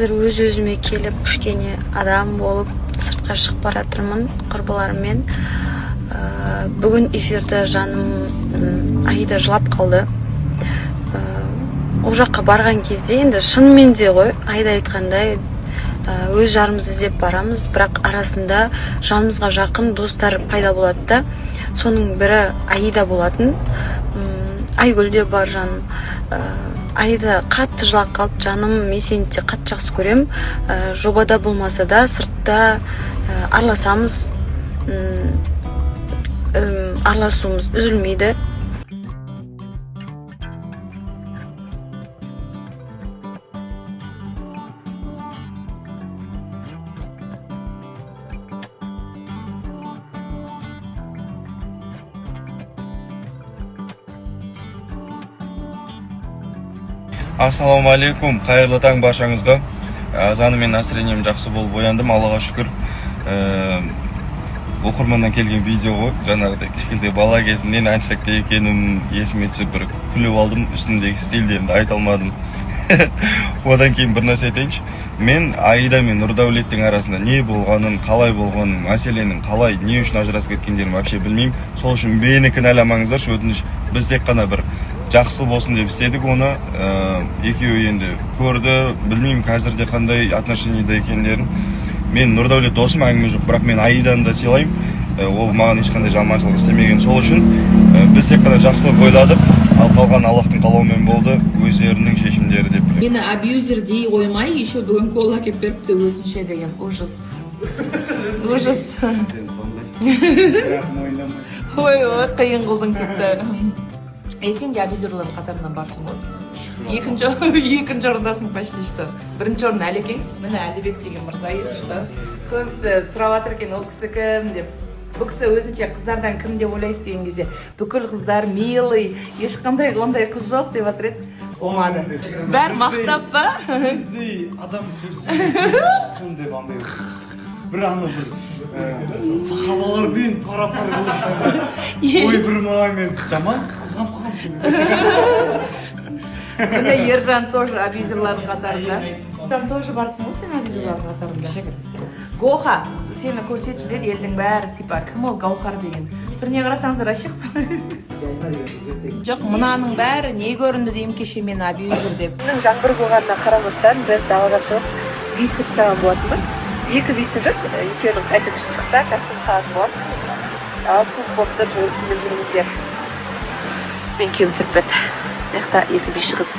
Өз-өзіме келіп, кішкене адам болып сыртқа шығып бара жатырмын құрбыларыммен. Бүгін эфирде жаным Аида жылап қалды. Ол жаққа барған кезде енді шынымен де ғой, Аида айтқандай өз жарымызды іздеп барамыз, бірақ арасында жанымызға жақын достар пайда болады да. Соның бірі Аида болатын. Айгүл де бар жаным. Аида қатты жылап қалды, жаным, мен сені де қатты жақсы көрем. Жобада болмаса да сыртта араласамыз, араласуымыз үзілмейді. Ассалаумалейкум, қайырлы таң баршаңызға. Азаны мен настроением жақсы болып ояндым, Аллаға шүкір. Оқырманнан келген видео ғой, жаңағыдай кішкентай бала кезімнен әншілікте екенім есіме түсіп бір күліп алдым, үстімдегі стильді енді айта алмадым. Одан кейін бір нәрсе айтайыншы. Мен Аида мен Нұрдәулеттің арасында не болғанын, қалай болғанын, мәселенің қалай, не үшін ажырасып кеткендерін вообще білмеймін. Сол үшін мені кінәламаңыздаршы, өтініш. Біз тек қана бір жақсы болсын деп істедік оны. Екеуі енді көрді, білмеймін қазірде қандай отношениеда екендерін. Мен Нұрдәулет досым, әңгіме жоқ, бірақ мен Аиданы да сыйлаймын. Ол маған ешқандай жаманшылық істемеген. Сол үшін біз тек қана жақсылық ойладық, ал қалған Аллахтың қалауымен болды, өздерінің шешімдері деп білемін. Мені абьюзер дей қоймай, еще бүгін кола кеп беріпті өзінше деген. Ужас. Ужас. Сен сондайсың, бірақ мойындамайсың. Ой, қиын қылдың тіпті. Сен де абьюзерлердің қатарынан барсың ғой. Екінші орындасың почти что. Бірінші орын Әлекең, міне Әлібек деген мырза еді что. Көбісі сұрап жатыр екен, ол кісі кім деп. Бұл кісі өзінше қыздардан кім деп ойлайсыз деген кезде, бүкіл қыздар милый, ешқандай ондай қыз жоқ деп жатыр еді. Болмады. Бәрі мақтап па? Сіздей адам көрсін деп андай бір аны бір сахабалармен пара-пар қылып сіздер. Ой, бір мағаймен жаман қызғам Міне Ержан тоже абьюзерлардың қатарында. Сен тоже барсың ғой сен абьюзерлардың қатарында. Гоха, сені көрсетші деді, елдің бәрі, типа, кім ол Гаухар деген. Біріне қарасаңыздар ашық жоқ, мынаның бәрі не көрінді деймін кеше мен абьюзер деп. Бүгін жаңбыр болғанына қарамастан біз далаға шығып бит сұрыптаған болатынбыз. Екі бит сұрдық, екеуінің қайсы күші шықса, кәсіп сағат болады. Ал суық болып тұр, жүріп жүріңіздер. Мен кем түсіріп берді. Мекта екі биші қыз.